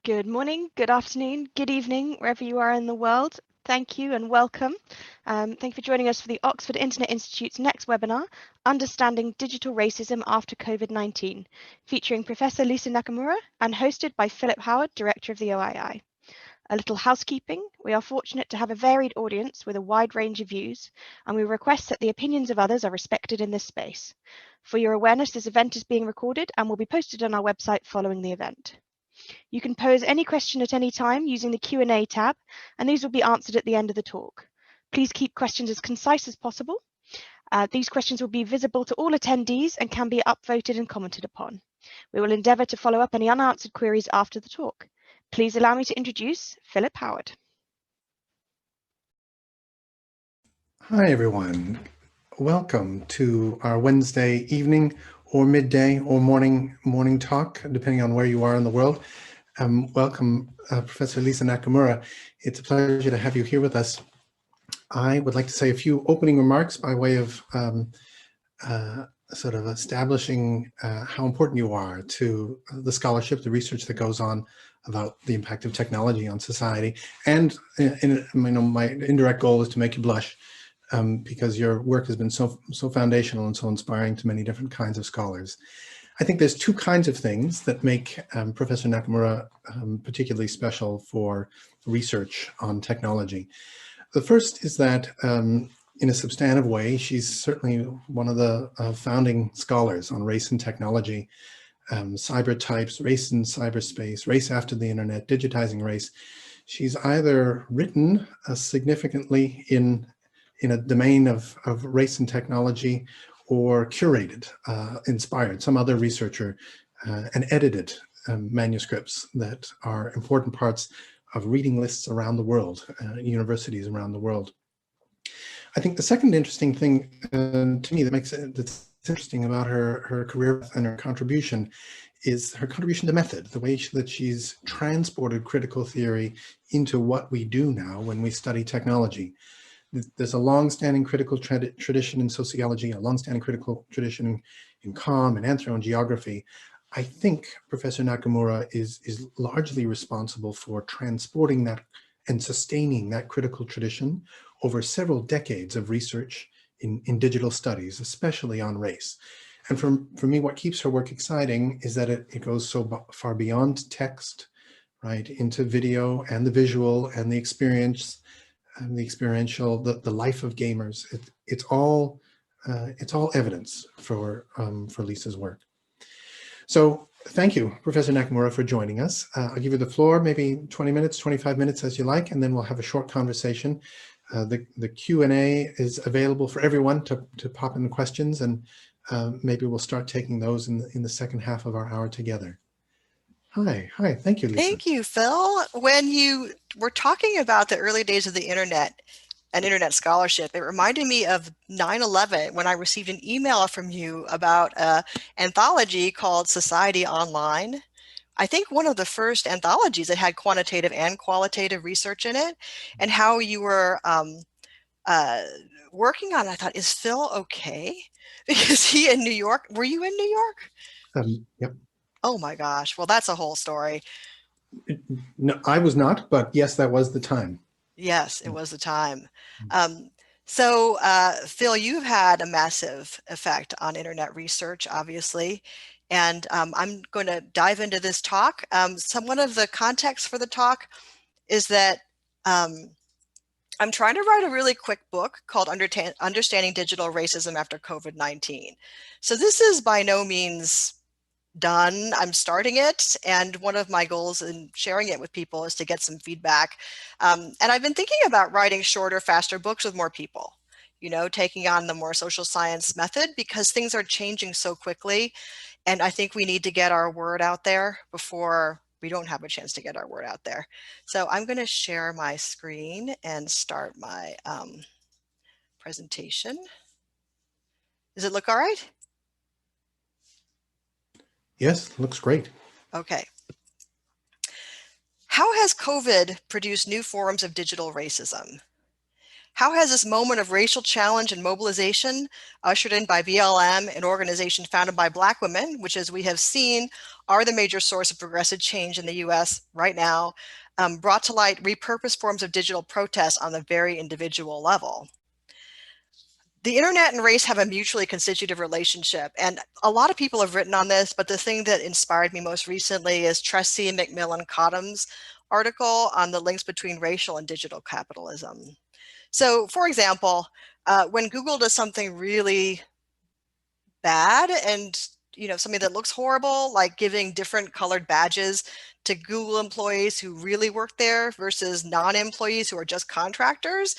Good morning, good afternoon, good evening, wherever you are in the world. Thank you and welcome. Thank you for joining us for the Oxford Internet Institute's next webinar, Understanding Digital Racism After COVID-19, featuring Professor Lisa Nakamura and hosted by Philip Howard, Director of the OII. A little housekeeping. We are fortunate to have a varied audience with a wide range of views, and we request that the opinions of others are respected in this space. For your awareness, this event is being recorded and will be posted on our website following the event. You can pose any question at any time using the Q&A tab, and these will be answered at the end of the talk. Please keep questions as concise as possible. These questions will be visible to all attendees and can be upvoted and commented upon. We will endeavour to follow up any unanswered queries after the talk. Please allow me to introduce Philip Howard. Hi, everyone. Welcome to our Wednesday evening or midday or morning talk, depending on where you are in the world. Welcome, Professor Lisa Nakamura. It's a pleasure to have you here with us. I would like to say a few opening remarks by way of sort of establishing how important you are to the scholarship, the research that goes on about the impact of technology on society. And my indirect goal is to make you blush, because your work has been so foundational and so inspiring to many different kinds of scholars. I think there's two kinds of things that make Professor Nakamura particularly special for research on technology. The first is that in a substantive way, she's certainly one of the founding scholars on race and technology, cyber types, race in cyberspace, race after the internet, digitizing race. She's either written significantly in a domain of race and technology, or curated, inspired some other researcher and edited manuscripts that are important parts of reading lists around the world, universities around the world. I think the second interesting thing to me that's interesting about her career and her contribution is her contribution to method, the way that she's transported critical theory into what we do now when we study technology. There's a long-standing critical tradition in sociology, a long-standing critical tradition in comm and anthro and geography. I think Professor Nakamura is largely responsible for transporting that and sustaining that critical tradition over several decades of research in digital studies, especially on race. And for me, what keeps her work exciting is that it goes so far beyond text, right, into video and the visual and the experience, and the experiential, the life of gamers. It's all evidence for Lisa's work. So thank you, Professor Nakamura, for joining us. I'll give you the floor, maybe 20 minutes, 25 minutes as you like, and then we'll have a short conversation. The Q&A is available for everyone to pop in questions, and maybe we'll start taking those in the second half of our hour together. Hi, thank you, Lisa. Thank you, Phil. When you were talking about the early days of the internet and internet scholarship, it reminded me of 9/11 when I received an email from you about an anthology called Society Online. I think one of the first anthologies that had quantitative and qualitative research in it, and how you were working on it. I thought, is Phil okay? Because he in New York. Were you in New York? Yep. Oh my gosh. Well, that's a whole story. No, I was not, but yes, that was the time. Yes, it was the time. So Phil, you've had a massive effect on internet research, obviously. And I'm going to dive into this talk. One of the context for the talk is that I'm trying to write a really quick book called Understanding Digital Racism After COVID-19. So this is by no means done. I'm starting it, and one of my goals in sharing it with people is to get some feedback. And I've been thinking about writing shorter, faster books with more people, you know, taking on the more social science method, because things are changing so quickly. And I think we need to get our word out there before we don't have a chance to get our word out there. So I'm going to share my screen and start my presentation. Does it look all right? Yes, looks great. Okay. How has COVID produced new forms of digital racism? How has this moment of racial challenge and mobilization, ushered in by BLM, an organization founded by Black women, which, as we have seen, are the major source of progressive change in the US right now, brought to light repurposed forms of digital protest on the very individual level? The internet and race have a mutually constitutive relationship, and a lot of people have written on this, but the thing that inspired me most recently is Tressie McMillan Cottom's article on the links between racial and digital capitalism. So, for example, when Google does something really bad and something that looks horrible, like giving different colored badges to Google employees who really work there versus non-employees who are just contractors,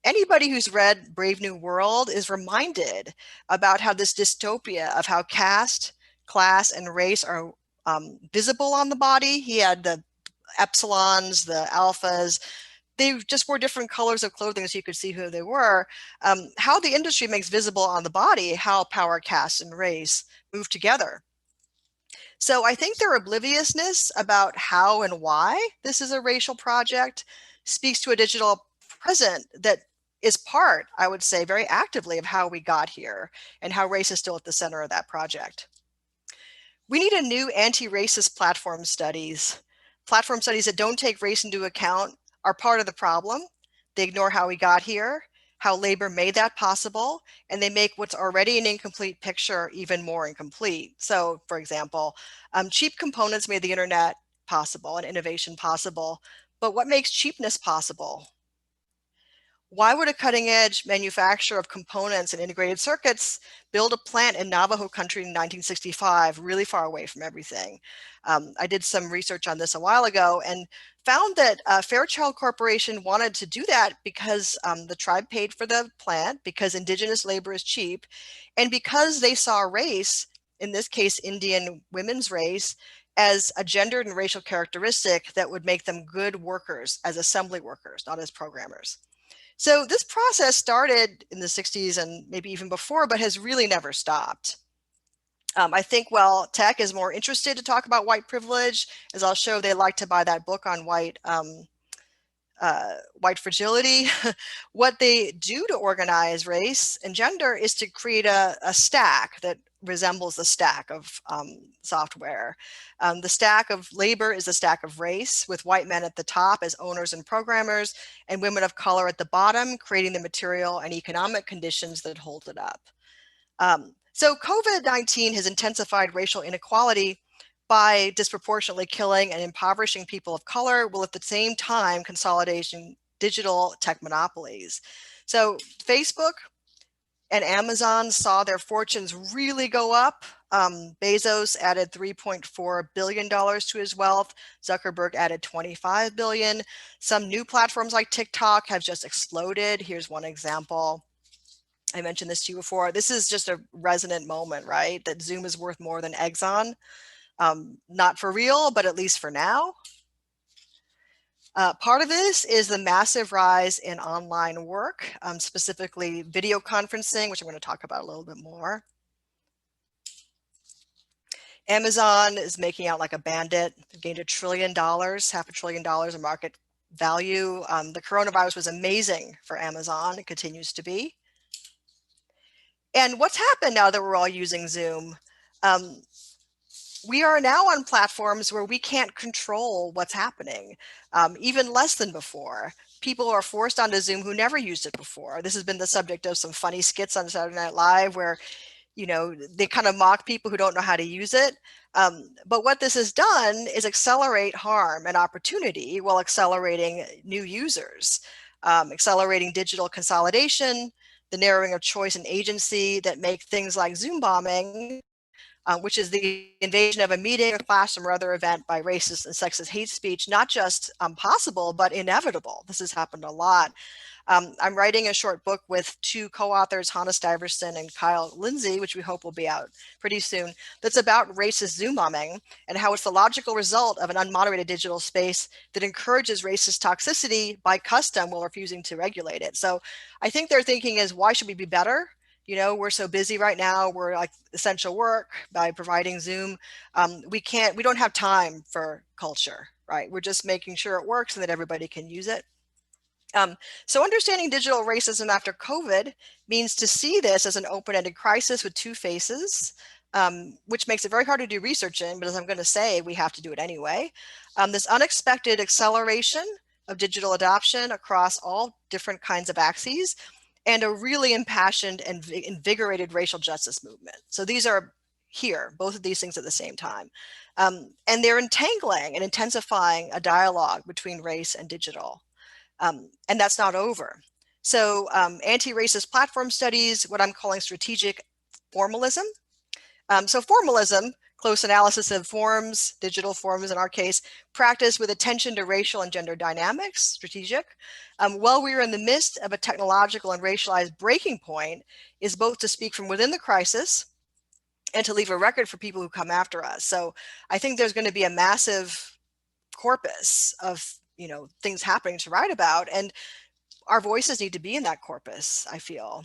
anybody who's read Brave New World is reminded about how this dystopia of how caste, class, and race are visible on the body. He had the epsilons, the alphas. They just wore different colors of clothing so you could see who they were. How the industry makes visible on the body how power, caste, and race move together. So I think their obliviousness about how and why this is a racial project speaks to a digital present that is part, I would say, very actively of how we got here and how race is still at the center of that project. We need a new anti-racist platform studies. Platform studies that don't take race into account are part of the problem. They ignore how we got here, how labor made that possible, and they make what's already an incomplete picture even more incomplete. So, for example, cheap components made the internet possible and innovation possible, but what makes cheapness possible? Why would a cutting-edge manufacturer of components and integrated circuits build a plant in Navajo country in 1965, really far away from everything? I did some research on this a while ago and found that Fairchild Corporation wanted to do that because the tribe paid for the plant, because indigenous labor is cheap, and because they saw race, in this case Indian women's race, as a gendered and racial characteristic that would make them good workers as assembly workers, not as programmers. So this process started in the 60s and maybe even before, but has really never stopped. I think, well, tech is more interested to talk about white privilege, as I'll show. They like to buy that book on white fragility. What they do to organize race and gender is to create a stack that resembles the stack of software. The stack of labor is the stack of race, with white men at the top as owners and programmers, and women of color at the bottom, creating the material and economic conditions that hold it up. So COVID-19 has intensified racial inequality by disproportionately killing and impoverishing people of color, while at the same time consolidating digital tech monopolies. So Facebook and Amazon saw their fortunes really go up. Bezos added $3.4 billion to his wealth. Zuckerberg added $25 billion. Some new platforms like TikTok have just exploded. Here's one example. I mentioned this to you before. This is just a resonant moment, right? That Zoom is worth more than Exxon. Not for real, but at least for now. Part of this is the massive rise in online work, specifically video conferencing, which I'm going to talk about a little bit more. Amazon is making out like a bandit. They've gained $1 trillion, $500 billion in market value. The coronavirus was amazing for Amazon. It continues to be. And what's happened now that we're all using Zoom? We are now on platforms where we can't control what's happening, even less than before. People are forced onto Zoom who never used it before. This has been the subject of some funny skits on Saturday Night Live where, they kind of mock people who don't know how to use it. But what this has done is accelerate harm and opportunity while accelerating new users, accelerating digital consolidation, the narrowing of choice and agency that make things like Zoom bombing, which is the invasion of a meeting, a classroom, or other event by racist and sexist hate speech, not just possible, but inevitable. This has happened a lot. I'm writing a short book with two co-authors, Hannah Stiverson and Kyle Lindsay, which we hope will be out pretty soon, that's about racist Zoom bombing and how it's the logical result of an unmoderated digital space that encourages racist toxicity by custom while refusing to regulate it. So I think their thinking is, why should we be better? We're so busy right now. We're like essential work by providing Zoom. We don't have time for culture, right? We're just making sure it works and that everybody can use it. So understanding digital racism after COVID means to see this as an open-ended crisis with two faces, which makes it very hard to do research in, but as I'm going to say, we have to do it anyway. This unexpected acceleration of digital adoption across all different kinds of axes, and a really impassioned and invigorated racial justice movement. So these are here, both of these things at the same time. And they're entangling and intensifying a dialogue between race and digital. And that's not over. So anti-racist platform studies, what I'm calling strategic formalism. So formalism, close analysis of forms, digital forms in our case, practice with attention to racial and gender dynamics, strategic. While we are in the midst of a technological and racialized breaking point, is both to speak from within the crisis and to leave a record for people who come after us. So I think there's going to be a massive corpus of things happening to write about, and our voices need to be in that corpus, I feel.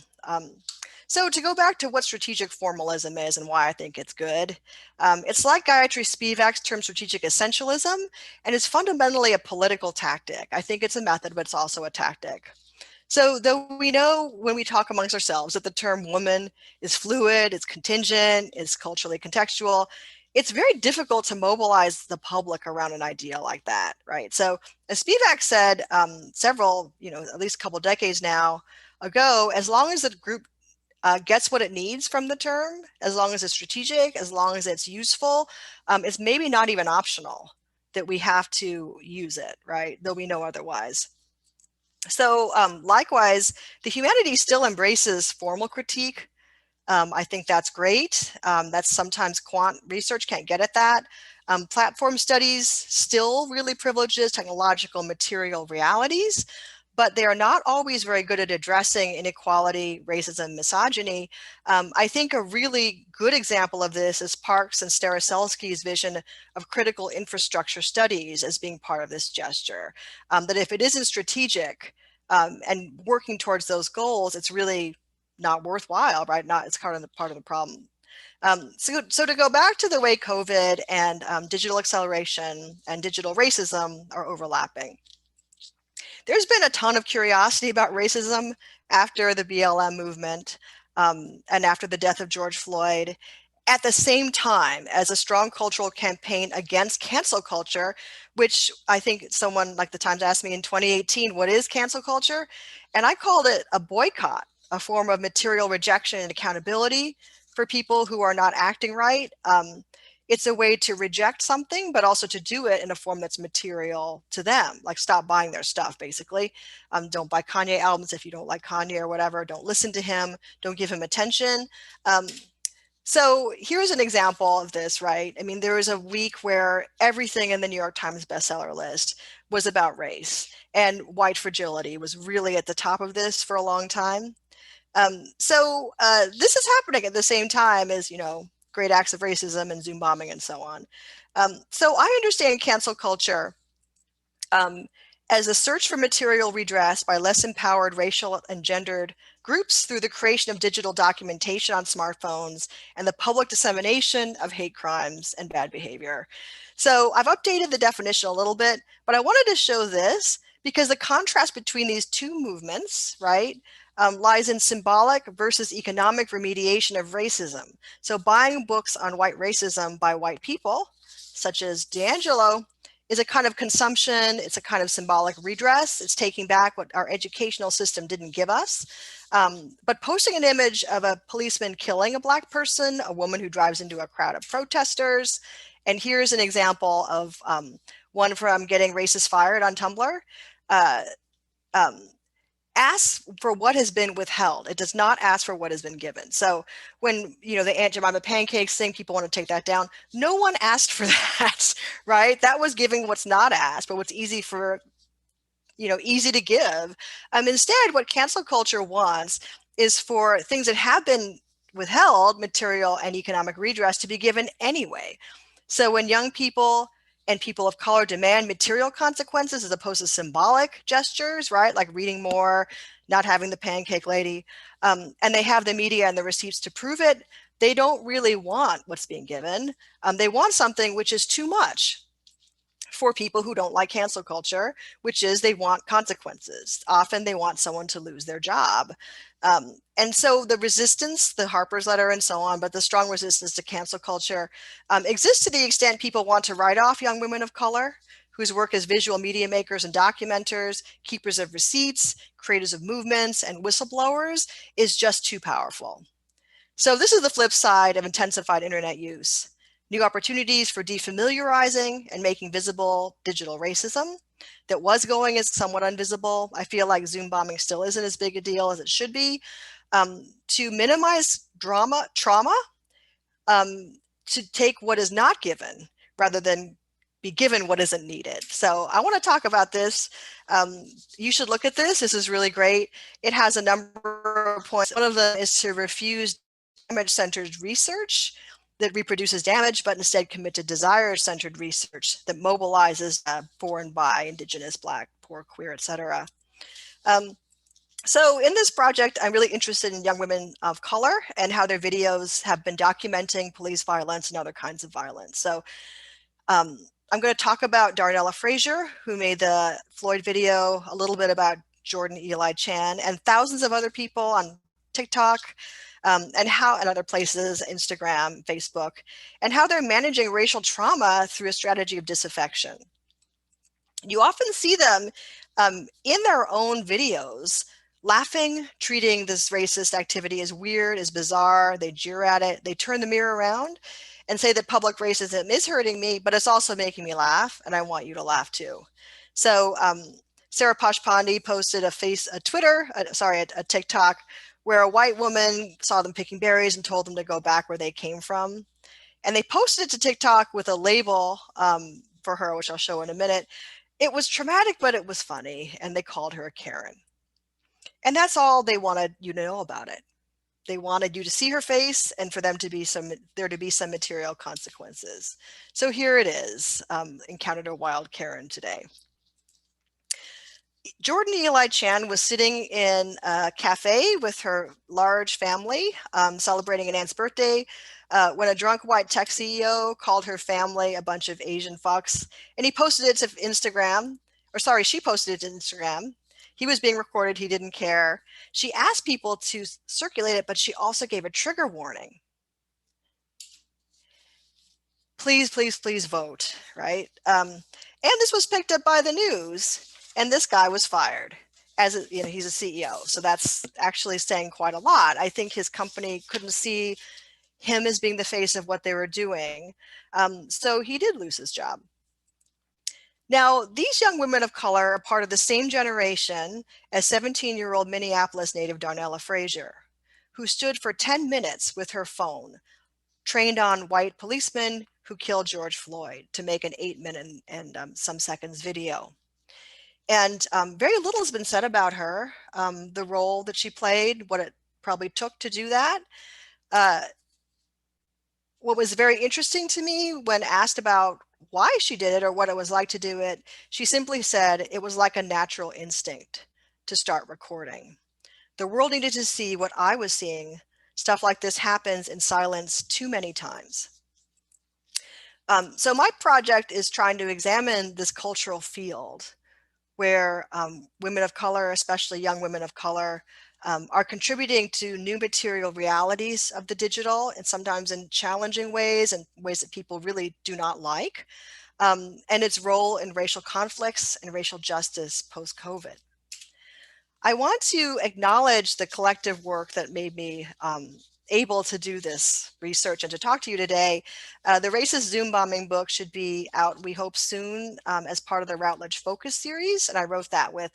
So to go back to what strategic formalism is and why I think it's good, it's like Gayatri Spivak's term strategic essentialism, and it's fundamentally a political tactic. I think it's a method, but it's also a tactic. So though we know when we talk amongst ourselves that the term woman is fluid, it's contingent, it's culturally contextual, it's very difficult to mobilize the public around an idea like that, right? So as Spivak said several, at least a couple decades now ago, as long as the group gets what it needs from the term, as long as it's strategic, as long as it's useful, it's maybe not even optional that we have to use it, right? Though we know otherwise. So likewise, the humanities still embraces formal critique. I think that's great. That's sometimes quant research can't get at that. Platform studies still really privileges technological material realities, but they are not always very good at addressing inequality, racism, misogyny. I think a really good example of this is Parks and Staroselsky's vision of critical infrastructure studies as being part of this gesture. That if it isn't strategic and working towards those goals, it's really not worthwhile, right? It's part of the problem. So to go back to the way COVID and digital acceleration and digital racism are overlapping. There's been a ton of curiosity about racism after the BLM movement and after the death of George Floyd, at the same time as a strong cultural campaign against cancel culture, which I think someone like the Times asked me in 2018, what is cancel culture? And I called it a boycott, a form of material rejection and accountability for people who are not acting right. It's a way to reject something, but also to do it in a form that's material to them, like stop buying their stuff, basically. Don't buy Kanye albums if you don't like Kanye or whatever. Don't listen to him. Don't give him attention. So here's an example of this, right? I mean, there was a week where everything in the New York Times bestseller list was about race, and white fragility was really at the top of this for a long time. So this is happening at the same time as, great acts of racism and Zoom bombing and so on. So I understand cancel culture as a search for material redress by less empowered racial and gendered groups through the creation of digital documentation on smartphones and the public dissemination of hate crimes and bad behavior. So I've updated the definition a little bit, but I wanted to show this because the contrast between these two movements, right, lies in symbolic versus economic remediation of racism. So buying books on white racism by white people, such as D'Angelo, is a kind of consumption. It's a kind of symbolic redress. It's taking back what our educational system didn't give us. But posting an image of a policeman killing a Black person, a woman who drives into a crowd of protesters, and here's an example of one from Getting Racist Fired on Tumblr. Asks for what has been withheld. It does not ask for what has been given. So when, the Aunt Jemima pancakes thing, people want to take that down. No one asked for that, right? That was giving what's not asked, but what's easy for, easy to give. Instead, what cancel culture wants is for things that have been withheld, material and economic redress, to be given anyway. So when young people and people of color demand material consequences as opposed to symbolic gestures, right? Like reading more, not having the pancake lady, and they have the media and the receipts to prove it, they don't really want what's being given. They want something which is too much. for people who don't like cancel culture, which is they want consequences. Often they want someone to lose their job. And so the resistance, the Harper's letter and so on, but the strong resistance to cancel culture exists to the extent people want to write off young women of color whose work as visual media makers and documenters, keepers of receipts, creators of movements, and whistleblowers is just too powerful. So this is the flip side of intensified internet use. New opportunities for defamiliarizing and making visible digital racism that was going as somewhat invisible. I feel like Zoom bombing still isn't as big a deal as it should be. To minimize trauma, to take what is not given rather than be given what isn't needed. So I want to talk about this. You should look at this. This is really great. It has a number of points. One of them is to refuse damage-centered research that reproduces damage, but instead commit to desire-centered research that mobilizes for and by Indigenous, Black, poor, queer, etc. So in this project, I'm really interested in young women of color and how their videos have been documenting police violence and other kinds of violence. So I'm going to talk about Darnella Frazier, who made the Floyd video, a little bit about Jordan Eli Chan, and thousands of other people on TikTok, and other places, Instagram, Facebook, and how they're managing racial trauma through a strategy of disaffection. You often see them in their own videos laughing, treating this racist activity as weird, as bizarre. They jeer at it. They turn the mirror around and say that public racism is hurting me, but it's also making me laugh, and I want you to laugh too. So Sarah Pashpandi posted a TikTok, where a white woman saw them picking berries and told them to go back where they came from. And they posted it to TikTok with a label for her, which I'll show in a minute. It was traumatic, but it was funny, and they called her a Karen. And that's all they wanted you to know about it. They wanted you to see her face and for there to be some material consequences. So here it is, encountered a wild Karen today. Jordan Eli Chan was sitting in a cafe with her large family, celebrating an aunt's birthday, when a drunk white tech CEO called her family a bunch of Asian fucks, and he posted it to Instagram, she posted it to Instagram. He was being recorded, he didn't care. She asked people to circulate it, but she also gave a trigger warning. Please, please, please vote, right? And this was picked up by the news. And this guy was fired he's a CEO. So that's actually saying quite a lot. I think his company couldn't see him as being the face of what they were doing. So he did lose his job. Now, these young women of color are part of the same generation as 17-year-old Minneapolis native Darnella Frazier, who stood for 10 minutes with her phone, trained on white policemen who killed George Floyd, to make an 8-minute and some seconds video. And very little has been said about her, the role that she played, what it probably took to do that. What was very interesting to me when asked about why she did it or what it was like to do it, she simply said it was like a natural instinct to start recording. The world needed to see what I was seeing. Stuff like this happens in silence too many times. So my project is trying to examine this cultural field where women of color, especially young women of color, are contributing to new material realities of the digital, and sometimes in challenging ways and ways that people really do not like, and its role in racial conflicts and racial justice post-COVID. I want to acknowledge the collective work that made me able to do this research and to talk to you today. The Racist Zoom Bombing book should be out, we hope, soon as part of the Routledge Focus series. And I wrote that with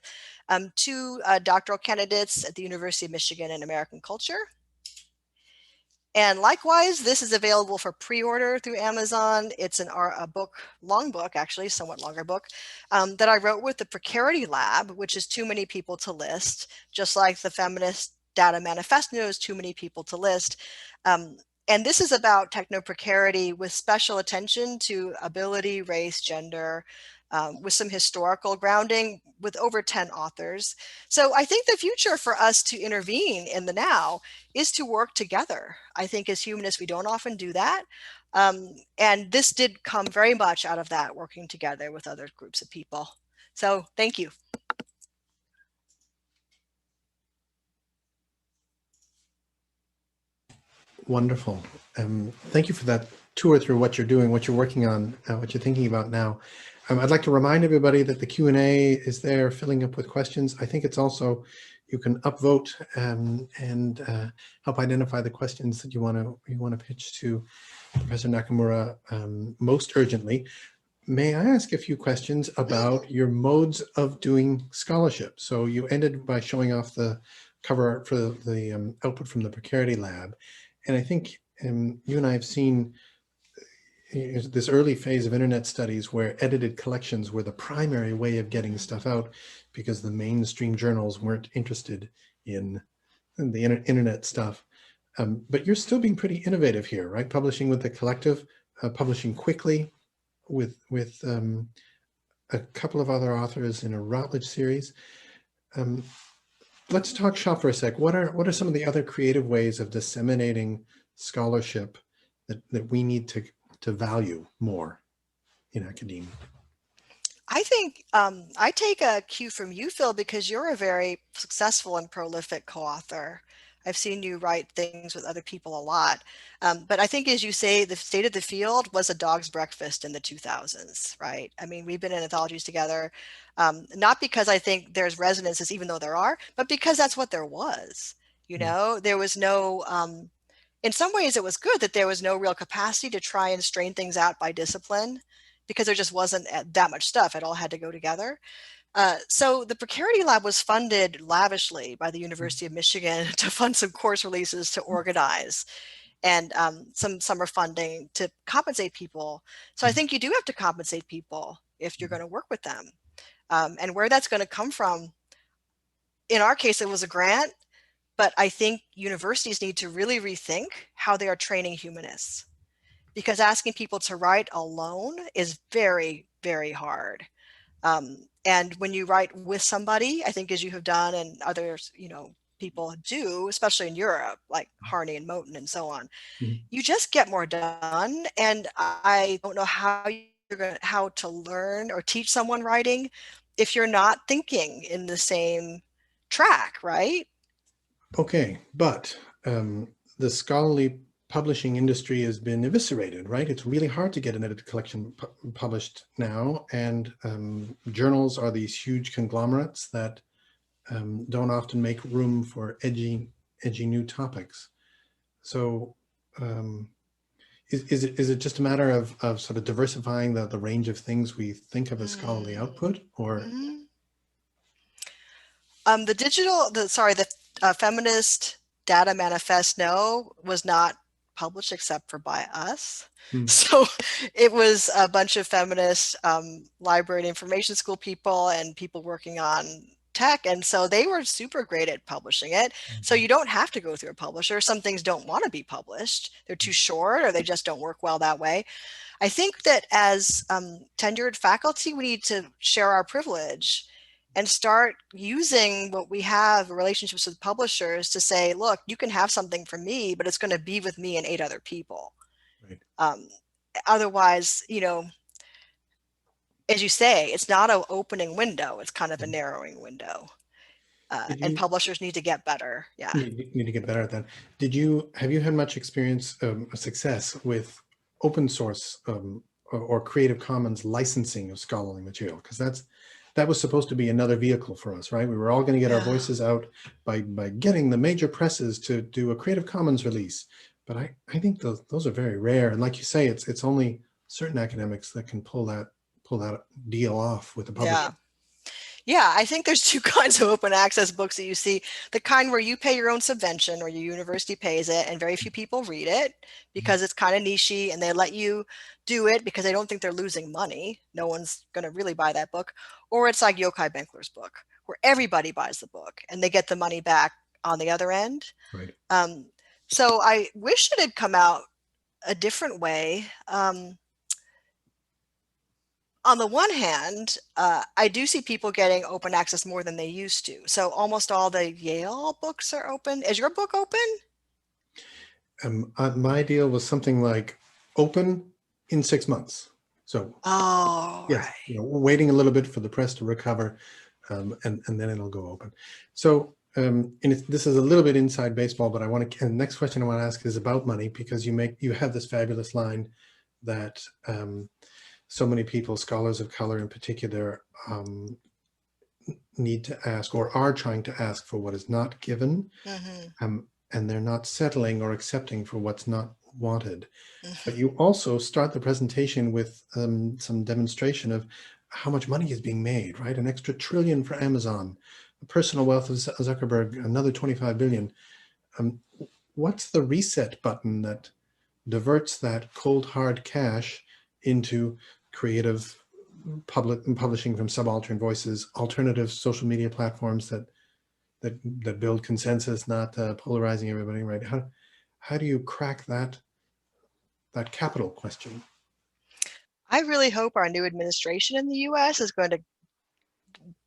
two doctoral candidates at the University of Michigan in American Culture. And likewise, this is available for pre-order through Amazon. It's a long book, actually, somewhat longer book, that I wrote with the Precarity Lab, which is too many people to list, just like the Feminist Data Manifesto is too many people to list. And this is about techno-precarity with special attention to ability, race, gender, with some historical grounding, with over 10 authors. So I think the future for us to intervene in the now is to work together. I think as humanists, we don't often do that. And this did come very much out of that, working together with other groups of people. So thank you. Wonderful. Thank you for that tour through what you're doing, what you're working on, what you're thinking about now. I'd like to remind everybody that the Q&A is there, filling up with questions. I think it's also, you can upvote and help identify the questions that you want to pitch to Professor Nakamura most urgently. May I ask a few questions about your modes of doing scholarship? So you ended by showing off the cover art for the output from the Precarity Lab. And I think you and I have seen this early phase of internet studies where edited collections were the primary way of getting stuff out because the mainstream journals weren't interested in the internet stuff. But you're still being pretty innovative here, right? Publishing with the collective, publishing quickly with a couple of other authors in a Routledge series. Let's talk shop for a sec. What are some of the other creative ways of disseminating scholarship that we need to value more in academia? I think I take a cue from you, Phil, because you're a very successful and prolific co-author. I've seen you write things with other people a lot. But I think, as you say, the state of the field was a dog's breakfast in the 2000s, right? I mean, we've been in anthologies together, not because I think there's resonances, even though there are, but because that's what there was. You know, there was no, in some ways it was good that there was no real capacity to try and strain things out by discipline, because there just wasn't that much stuff. It all had to go together. So the Precarity Lab was funded lavishly by the University of Michigan to fund some course releases to organize, and some summer funding to compensate people. So I think you do have to compensate people if you're going to work with them. And where that's going to come from, in our case, it was a grant, but I think universities need to really rethink how they are training humanists, because asking people to write alone is very, very hard. And when you write with somebody, I think, as you have done and others, people do, especially in Europe, like Harney and Moten and so on, you just get more done. And I don't know how how to learn or teach someone writing if you're not thinking in the same track, right? Okay, but the scholarly publishing industry has been eviscerated, right? It's really hard to get an edited collection published now, and journals are these huge conglomerates that don't often make room for edgy new topics. So is it just a matter of sort of diversifying the range of things we think of as scholarly output, or? The Feminist Data Manifest was not published except for by us. So it was a bunch of feminist library and information school people and people working on tech. And so they were super great at publishing it. So you don't have to go through a publisher. Some things don't want to be published. They're too short, or they just don't work well that way. I think that as tenured faculty, we need to share our privilege and start using what we have, relationships with publishers, to say, look, you can have something from me, but it's going to be with me and 8 other people. Right. Otherwise, as you say, it's not an opening window. It's kind of a narrowing window. And publishers need to get better. Yeah. Need to get better at that. Have you had much experience, success with open source or Creative Commons licensing of scholarly material? Because that was supposed to be another vehicle for us, right? We were all going to get our voices out by getting the major presses to do a Creative Commons release. But I think those are very rare. And like you say, it's only certain academics that can pull that deal off with the publisher. Yeah, I think there's 2 kinds of open access books that you see. The kind where you pay your own subvention, or your university pays it, and very few people read it because it's kind of nichey, and they let you do it because they don't think they're losing money. No one's going to really buy that book. Or it's like Yochai Benkler's book, where everybody buys the book and they get the money back on the other end. Right. So I wish it had come out a different way. On the one hand, I do see people getting open access more than they used to. So almost all the Yale books are open. Is your book open? My deal was something like open in 6 months. So yes, right. we're waiting a little bit for the press to recover, and then it'll go open. So and this is a little bit inside baseball, but the next question I want to ask is about money, because you have this fabulous line that so many people, scholars of color in particular, need to ask or are trying to ask for what is not given, and they're not settling or accepting for what's not wanted. But you also start the presentation with some demonstration of how much money is being made, right? An extra $1 trillion for Amazon, the personal wealth of Zuckerberg, another 25 billion. What's the reset button that diverts that cold hard cash into creative publishing from subaltern voices, alternative social media platforms that build consensus, not polarizing everybody, right? How do you crack that capital question? I really hope our new administration in the US is going to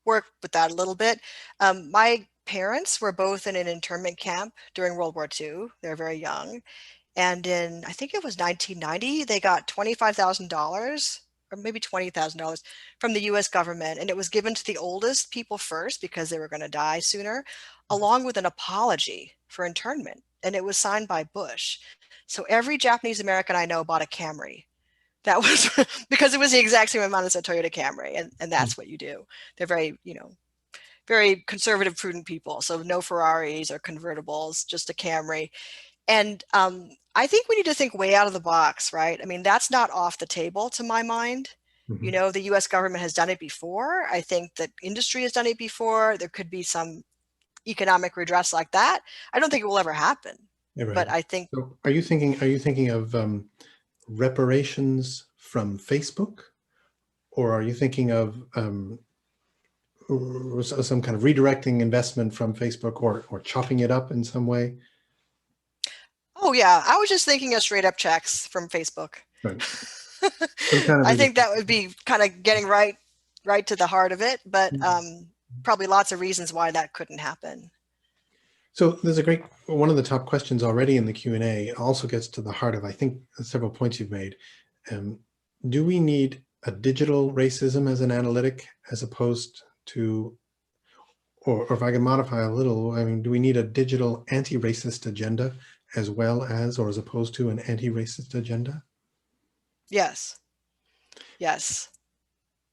work with that a little bit. My parents were both in an internment camp during World War II. They were very young. And in, I think it was 1990, they got $25,000 or maybe $20,000 from the US government. And it was given to the oldest people first because they were going to die sooner, along with an apology for internment. And it was signed by Bush. So every Japanese American I know bought a Camry. That was because it was the exact same amount as a Toyota Camry. And that's what you do. They're very, very conservative, prudent people. So no Ferraris or convertibles, just a Camry. And I think we need to think way out of the box, right? I mean, that's not off the table to my mind. The US government has done it before. I think that industry has done it before. There could be some economic redress like that. I don't think it will ever happen. Yeah, right. But I think. So are you thinking of reparations from Facebook, or are you thinking of some kind of redirecting investment from Facebook, or chopping it up in some way? Oh yeah, I was just thinking of straight up checks from Facebook. Right. I think that would be kind of getting right to the heart of it, but probably lots of reasons why that couldn't happen. So there's one of the top questions already in the Q&A also gets to the heart of, I think, several points you've made. Do we need a digital racism as an analytic, as opposed to, or if I can modify a little, I mean, do we need a digital anti-racist agenda as well as, or as opposed to, an anti-racist agenda? Yes. Yes.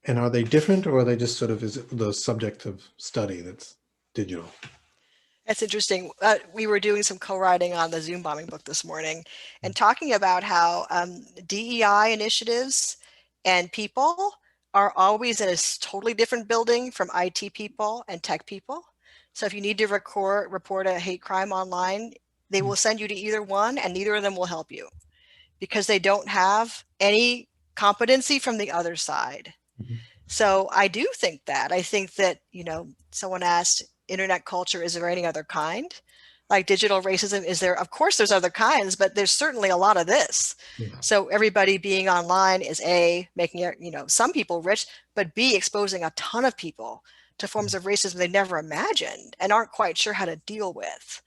And are they different, or are they just sort of, is it the subject of study that's digital? That's interesting. We were doing some co-writing on the Zoom bombing book this morning and talking about how DEI initiatives and people are always in a totally different building from IT people and tech people. So if you need to report a hate crime online, they will send you to either one, and neither of them will help you because they don't have any competency from the other side. So I do think that. I think that, someone asked, internet culture, is there any other kind? Like digital racism, is there? Of course there's other kinds, but there's certainly a lot of this. Yeah. So everybody being online is A, making it, some people rich, but B, exposing a ton of people to forms of racism they never imagined and aren't quite sure how to deal with.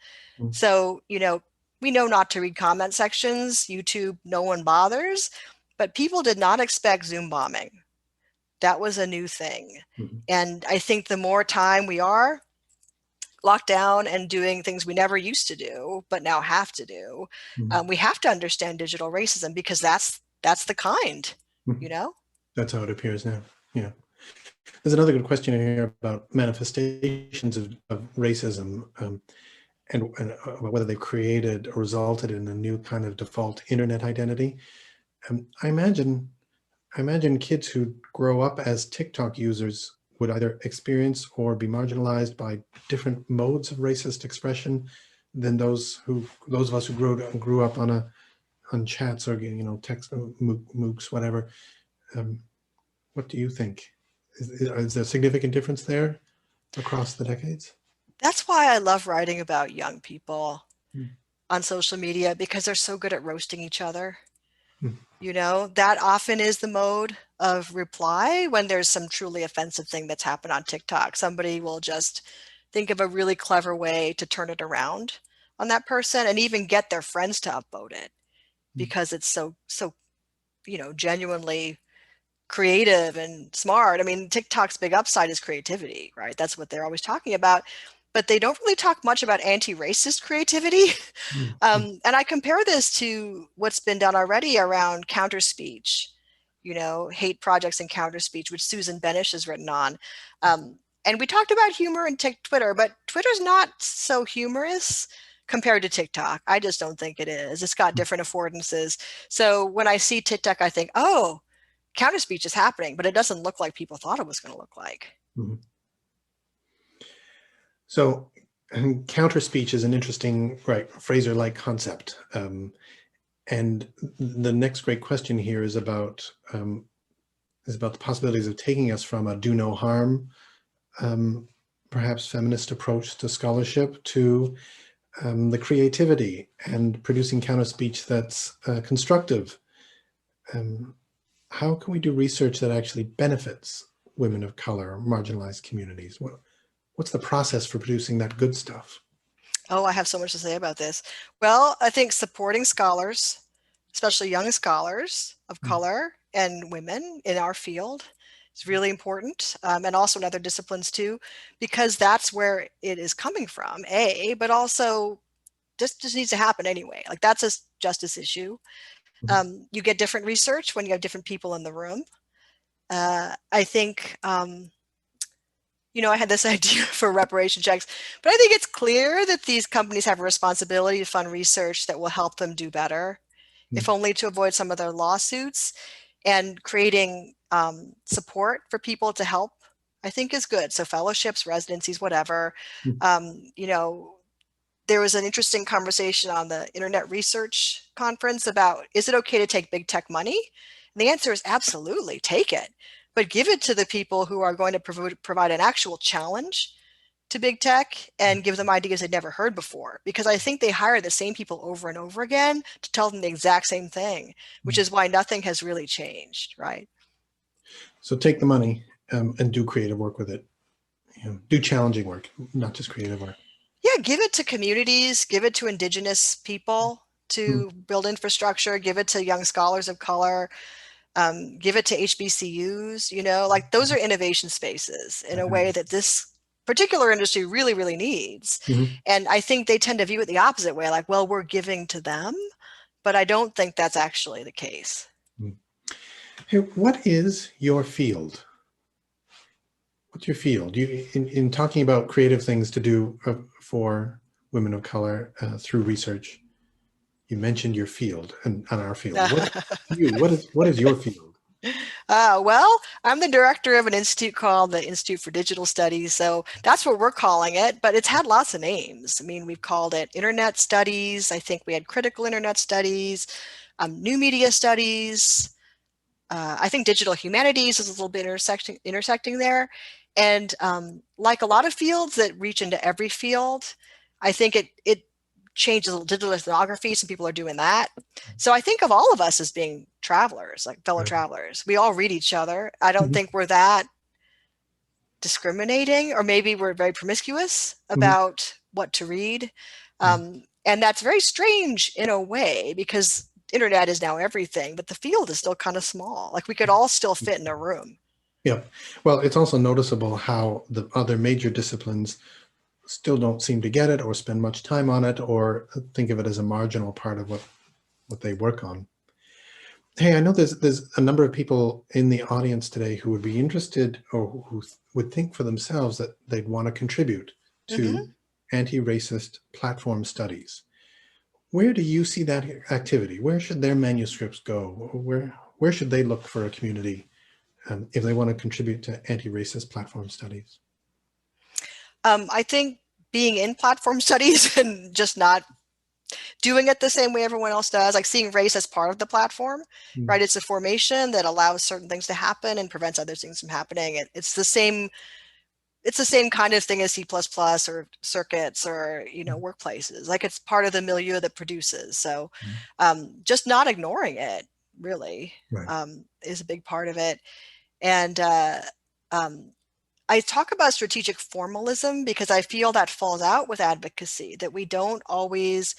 So, we know not to read comment sections. YouTube, no one bothers, but people did not expect Zoom bombing. That was a new thing. And I think the more time we are locked down and doing things we never used to do, but now have to do, we have to understand digital racism, because that's the kind, That's how it appears now. Yeah. There's another good question in here about manifestations of racism, and whether they've created or resulted in a new kind of default internet identity. I imagine kids who grow up as TikTok users would either experience or be marginalized by different modes of racist expression than those of us who grew up on chats or text, MOOCs, whatever. What do you think? Is there a significant difference there across the decades? That's why I love writing about young people on social media, because they're so good at roasting each other. That often is the mode of reply when there's some truly offensive thing that's happened on TikTok. Somebody will just think of a really clever way to turn it around on that person and even get their friends to upvote it. because it's so, genuinely creative and smart. I mean, TikTok's big upside is creativity, right? That's what they're always talking about. But they don't really talk much about anti-racist creativity. And I compare this to what's been done already around counter speech, hate projects and counter speech, which Susan Benish has written on. And we talked about humor in Twitter, but Twitter's not so humorous compared to TikTok. I just don't think it is. It's got different affordances. So when I see TikTok, I think, oh, counter speech is happening, but it doesn't look like people thought it was going to look like. So counter speech is an interesting, Fraser-like concept. And the next great question here is about the possibilities of taking us from a do no harm, perhaps feminist approach to scholarship to the creativity and producing counter speech that's constructive. How can we do research that actually benefits women of color or marginalized communities? What's the process for producing that good stuff? Oh, I have so much to say about this. Well, I think supporting scholars, especially young scholars of color and women in our field, is really important, and also in other disciplines too, because that's where it is coming from, but also this just needs to happen anyway. Like, that's a justice issue. You get different research when you have different people in the room. I think, I had this idea for reparation checks, but I think it's clear that these companies have a responsibility to fund research that will help them do better, if only to avoid some of their lawsuits. And creating support for people to help, I think, is good. So fellowships, residencies, whatever. There was an interesting conversation on the Internet Research Conference about, is it okay to take big tech money? And the answer is absolutely, take it. But give it to the people who are going to provide an actual challenge to big tech and give them ideas they'd never heard before. Because I think they hire the same people over and over again to tell them the exact same thing, which is why nothing has really changed, right? So take the money and do creative work with it. Do challenging work, not just creative work. Yeah, give it to communities, give it to Indigenous people to build infrastructure, give it to young scholars of color, give it to HBCUs, like those are innovation spaces in a way that this particular industry really, really needs. And I think they tend to view it the opposite way, like, well, we're giving to them, but I don't think that's actually the case. Hey, what is your field? What's your field? In talking about creative things to do for women of color through research, you mentioned your field and our field. What is your field? Well, I'm the director of an institute called the Institute for Digital Studies. So that's what we're calling it, but it's had lots of names. I mean, we've called it Internet Studies. I think we had Critical Internet Studies, New Media Studies. I think Digital Humanities is a little bit intersecting there. And like a lot of fields that reach into every field, I think it changes a little. Digital ethnography, some people are doing that. So I think of all of us as being travelers, like fellow travelers. We all read each other. I don't think we're that discriminating, or maybe we're very promiscuous about what to read. And that's very strange in a way, because internet is now everything, but the field is still kind of small. Like, we could all still fit in a room. Yeah. Well, it's also noticeable how the other major disciplines still don't seem to get it or spend much time on it or think of it as a marginal part of what they work on. Hey, I know there's a number of people in the audience today who would be interested or who would think for themselves that they'd want to contribute to anti-racist platform studies. Where do you see that activity? Where should their manuscripts go? Where should they look for a community if they want to contribute to anti-racist platform studies? I think being in platform studies and just not doing it the same way everyone else does, like seeing race as part of the platform, right? It's a formation that allows certain things to happen and prevents other things from happening. It's the same kind of thing as C++ or circuits or, workplaces. Like, it's part of the milieu that produces. So just not ignoring it really is a big part of it. And I talk about strategic formalism because I feel that falls out with advocacy, that we don't always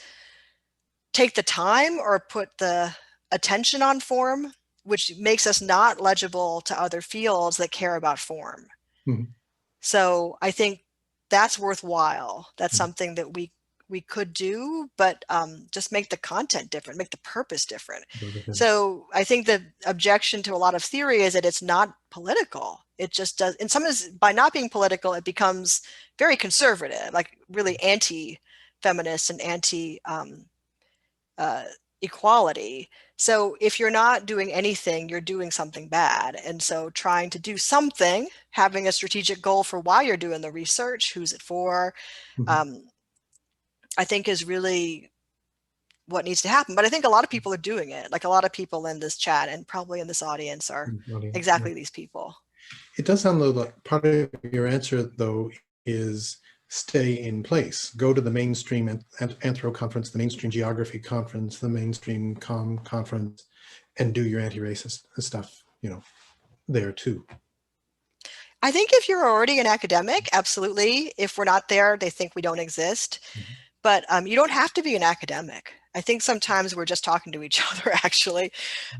take the time or put the attention on form, which makes us not legible to other fields that care about form. Mhm. So I think that's worthwhile. That's Mhm. something that we could do, but just make the content different, make the purpose different. So I think the objection to a lot of theory is that it's not political. It just does, in some ways, by not being political, it becomes very conservative, like really anti-feminist and anti-equality. So if you're not doing anything, you're doing something bad. And so trying to do something, having a strategic goal for why you're doing the research, who's it for, Mhm. I think is really what needs to happen. But I think a lot of people are doing it. Like a lot of people in this chat and probably in this audience are Audience, yeah. exactly these people. It does sound though like part of your answer though is stay in place. Go to the mainstream anthro conference, the mainstream geography conference, the mainstream conference, and do your anti-racist stuff, you know, there too. I think if you're already an academic, absolutely. If we're not there, they think we don't exist. Mhm. But you don't have to be an academic. I think sometimes we're just talking to each other, actually.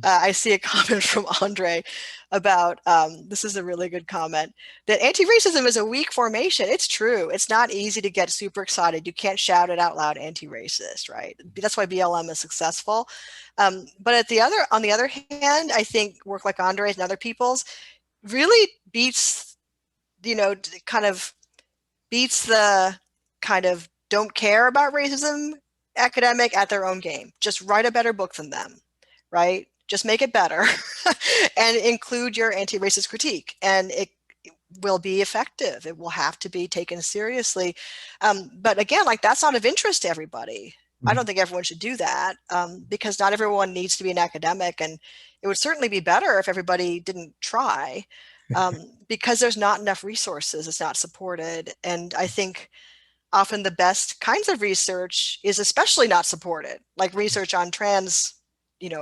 I see a comment from Andre about, this is a really good comment, that anti-racism is a weak formation. It's true. It's not easy to get super excited. You can't shout it out loud, anti-racist, right? That's why BLM is successful. But on the other hand, I think work like Andre's and other people's really beats, kind of beats the kind of don't care about racism academic at their own game. Just write a better book than them, right? Just make it better and include your anti-racist critique, and it will be effective. It will have to be taken seriously. But again, like that's not of interest to everybody. I don't think everyone should do that because not everyone needs to be an academic, and it would certainly be better if everybody didn't try because there's not enough resources. It's not supported. And I think often the best kinds of research is especially not supported, like research on trans,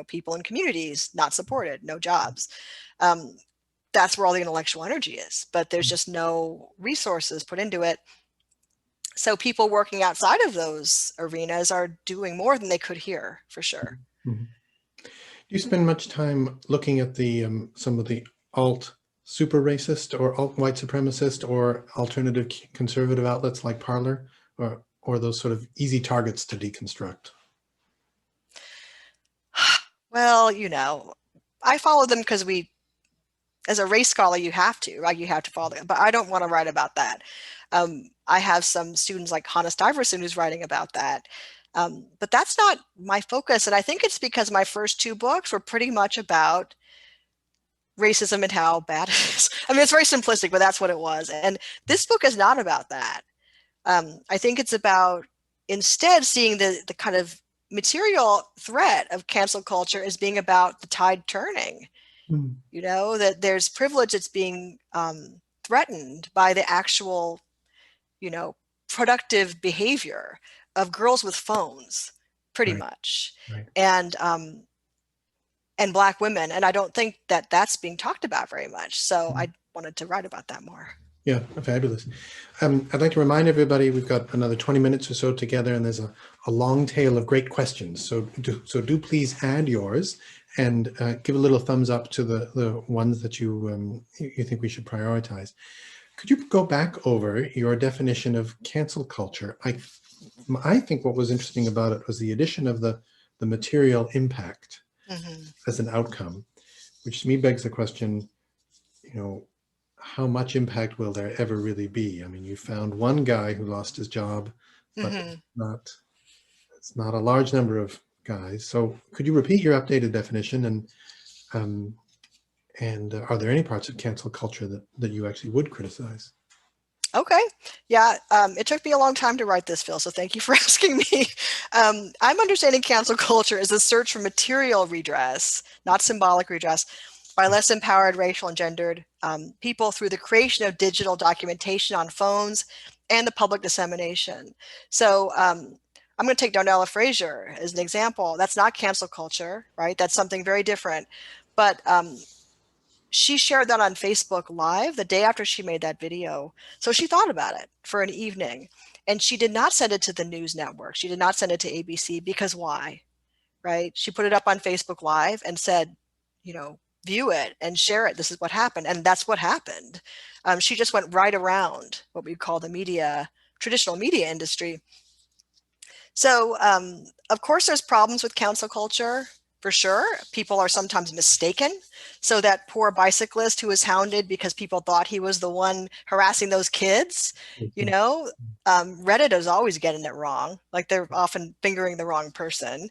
people in communities, not supported, no jobs. That's where all the intellectual energy is, but there's just no resources put into it. So people working outside of those arenas are doing more than they could here, for sure. Mhm. Do you spend much time looking at the some of the alt super racist or alt white supremacist or alternative conservative outlets like Parler, or those sort of easy targets to deconstruct? Well, I follow them because as a race scholar, you have to, right? You have to follow them, but I don't want to write about that. I have some students like Hannah Stiverson who's writing about that. But that's not my focus. And I think it's because my first two books were pretty much about racism and how bad it is. I mean, it's very simplistic, but that's what it was. And this book is not about that. I think it's about instead seeing the kind of material threat of cancel culture as being about the tide turning. Mm. That there's privilege that's being threatened by the actual, productive behavior of girls with phones, pretty Right. much, Right. and Black women. And I don't think that that's being talked about very much. So I wanted to write about that more. Yeah, fabulous. I'd like to remind everybody we've got another 20 minutes or so together, and there's a long tail of great questions. So do please add yours and give a little thumbs up to the ones that you think we should prioritize. Could you go back over your definition of cancel culture? I think what was interesting about it was the addition of the material impact as an outcome, which to me begs the question, how much impact will there ever really be? I mean, you found one guy who lost his job, but it's not a large number of guys. So could you repeat your updated definition, and are there any parts of cancel culture that you actually would criticize? Okay. Yeah. It took me a long time to write this, Phil, so thank you for asking me. I'm understanding cancel culture as a search for material redress, not symbolic redress, by less empowered racial and gendered people through the creation of digital documentation on phones and the public dissemination. So I'm going to take Darnella Frazier as an example. That's not cancel culture, right? That's something very different. But she shared that on Facebook Live the day after she made that video. So she thought about it for an evening, and she did not send it to the news network. She did not send it to ABC, because why? Right? She put it up on Facebook Live and said, view it and share it. This is what happened. And that's what happened. She just went right around what we call the traditional media industry. So, of course, there's problems with cancel culture, for sure. People are sometimes mistaken. So that poor bicyclist who was hounded because people thought he was the one harassing those kids, Reddit is always getting it wrong. Like, they're often fingering the wrong person.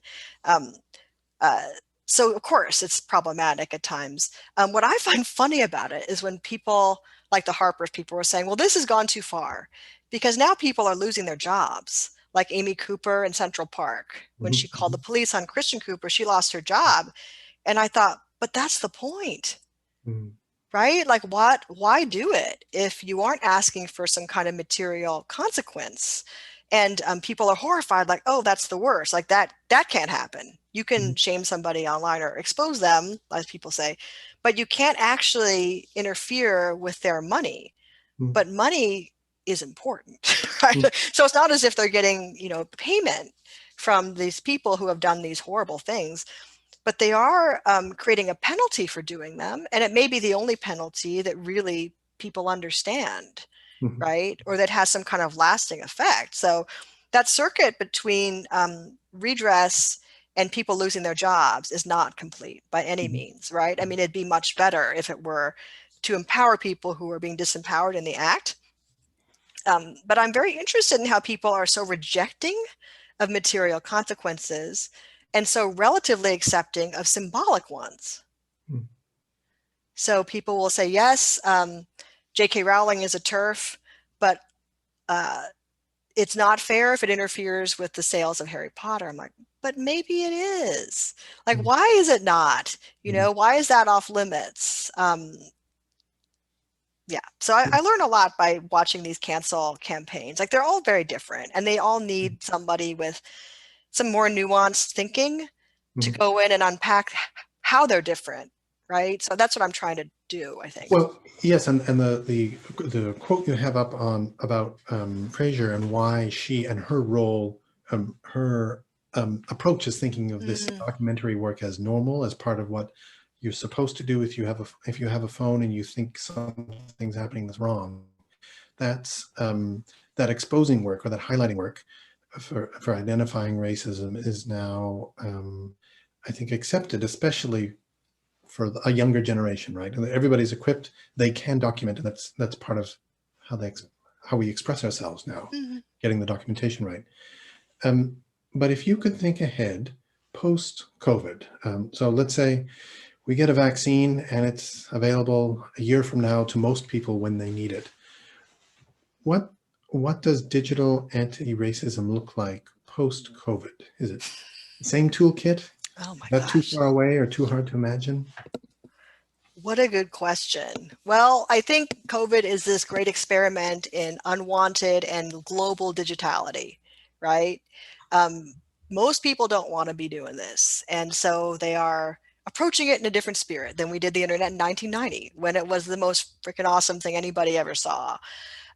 So, of course, it's problematic at times. What I find funny about it is when people, like the Harper's people, were saying, well, this has gone too far, because now people are losing their jobs. Like Amy Cooper in Central Park, when she called the police on Christian Cooper, she lost her job. And I thought, but that's the point, right? Like, why do it if you aren't asking for some kind of material consequence? And people are horrified, like, oh, that's the worst. Like, that can't happen. You can shame somebody online or expose them, as people say, but you can't actually interfere with their money. But money is important, right? So it's not as if they're getting, payment from these people who have done these horrible things, but they are creating a penalty for doing them. And it may be the only penalty that really people understand, right? Or that has some kind of lasting effect. So that circuit between redress and people losing their jobs is not complete by any means, right? I mean, it'd be much better if it were to empower people who are being disempowered in the act. But I'm very interested in how people are so rejecting of material consequences and so relatively accepting of symbolic ones. So people will say, yes, J.K. Rowling is a TERF, but it's not fair if it interferes with the sales of Harry Potter. I'm like, but maybe it is. Like, why is it not? Why is that off limits? Yeah. So I learn a lot by watching these cancel campaigns. Like, they're all very different, and they all need somebody with some more nuanced thinking to go in and unpack how they're different, right? So that's what I'm trying to do, I think. Well, yes, and the quote you have up on about Fraser and why she and her role, her approach is thinking of this documentary work as normal, as part of what you're supposed to do if you have a phone and you think something's happening that's wrong. That's that exposing work or that highlighting work for identifying racism is now, I think, accepted, especially for a younger generation, right? And everybody's equipped; they can document, and that's part of how we express ourselves now, getting the documentation right. But if you could think ahead, post-COVID, so let's say we get a vaccine and it's available a year from now to most people when they need it. What does digital anti-racism look like post-COVID? Is it the same toolkit? Oh my Is that gosh. too far away or too hard to imagine? What a good question. Well, I think COVID is this great experiment in unwanted and global digitality, right? Most people don't want to be doing this. And so they are approaching it in a different spirit than we did the internet in 1990, when it was the most freaking awesome thing anybody ever saw.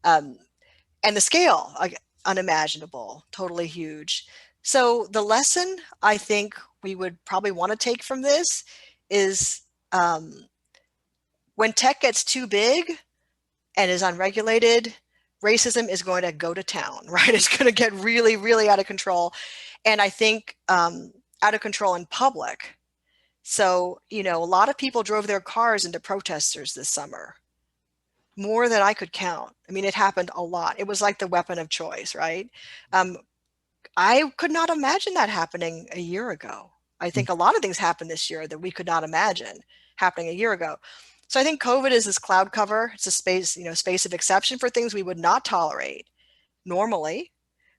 And the scale, unimaginable, totally huge. So the lesson I think we would probably want to take from this is when tech gets too big and is unregulated, racism is going to go to town, right? It's going to get really, really out of control. And I think out of control in public. So, a lot of people drove their cars into protesters this summer, more than I could count. I mean, it happened a lot. It was like the weapon of choice, right? I could not imagine that happening a year ago. I think a lot of things happened this year that we could not imagine happening a year ago. So I think COVID is this cloud cover. It's a space of exception for things we would not tolerate normally.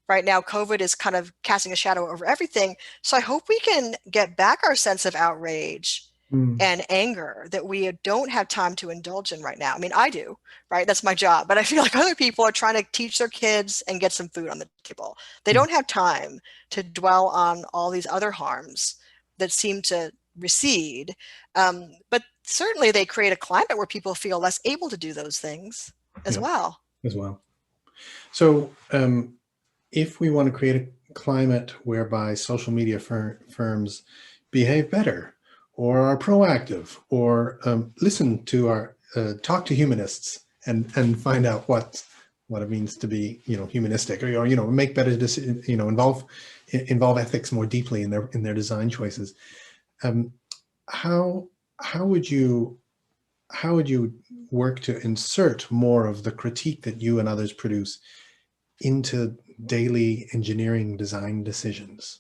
Right now, COVID is kind of casting a shadow over everything. So I hope we can get back our sense of outrage and anger that we don't have time to indulge in right now. I mean, I do, right? That's my job. But I feel like other people are trying to teach their kids and get some food on the table. They don't have time to dwell on all these other harms that seem to recede. But certainly they create a climate where people feel less able to do those things as well. As well. So if we want to create a climate whereby social media firms behave better, or are proactive, or listen to our talk to humanists and find out what it means to be humanistic, or make better decisions, involve ethics more deeply in their design choices. How would you work to insert more of the critique that you and others produce into daily engineering design decisions?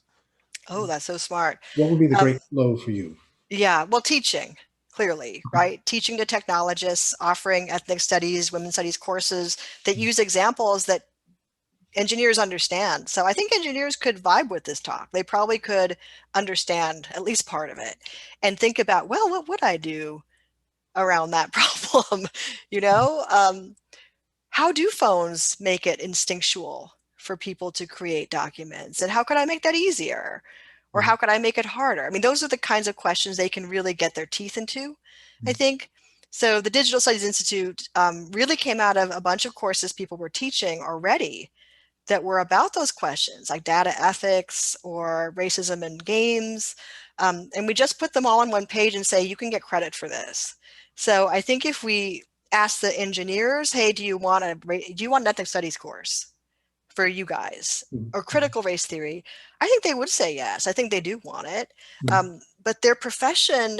Oh, that's so smart. What would be the great flow for you? Yeah, well, teaching, clearly, right? Teaching to technologists, offering ethnic studies, women's studies courses that use examples that engineers understand. So I think engineers could vibe with this talk. They probably could understand at least part of it and think about, well, what would I do around that problem? How do phones make it instinctual for people to create documents? And how could I make that easier? Or how could I make it harder? I mean, those are the kinds of questions they can really get their teeth into, I think. So the Digital Studies Institute really came out of a bunch of courses people were teaching already that were about those questions, like data ethics or racism in games. And we just put them all on one page and say, you can get credit for this. So I think if we ask the engineers, hey, do you want an ethnic studies course for you guys, or critical race theory? I think they would say yes. I think they do want it. But their profession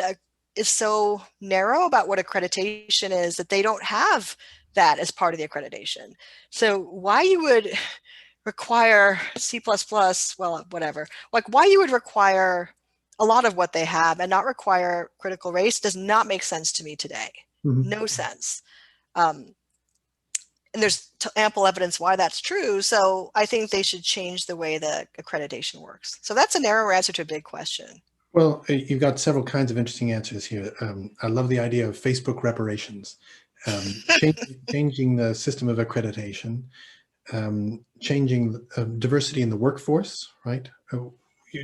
is so narrow about what accreditation is that they don't have that as part of the accreditation. So why you would require C++, well, whatever, like why you would require a lot of what they have and not require critical race does not make sense to me today. No sense. And there's ample evidence why that's true. So I think they should change the way the accreditation works. So that's a narrower answer to a big question. Well, you've got several kinds of interesting answers here. I love the idea of Facebook reparations, changing the system of accreditation, changing diversity in the workforce, right?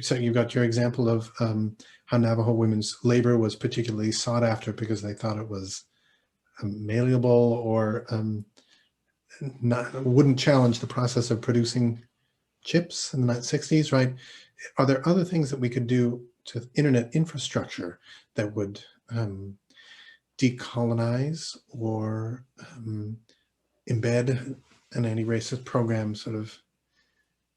So you've got your example of how Navajo women's labor was particularly sought after because they thought it was malleable or wouldn't challenge the process of producing chips in the 1960s, right? Are there other things that we could do to internet infrastructure that would decolonize or embed an anti-racist program sort of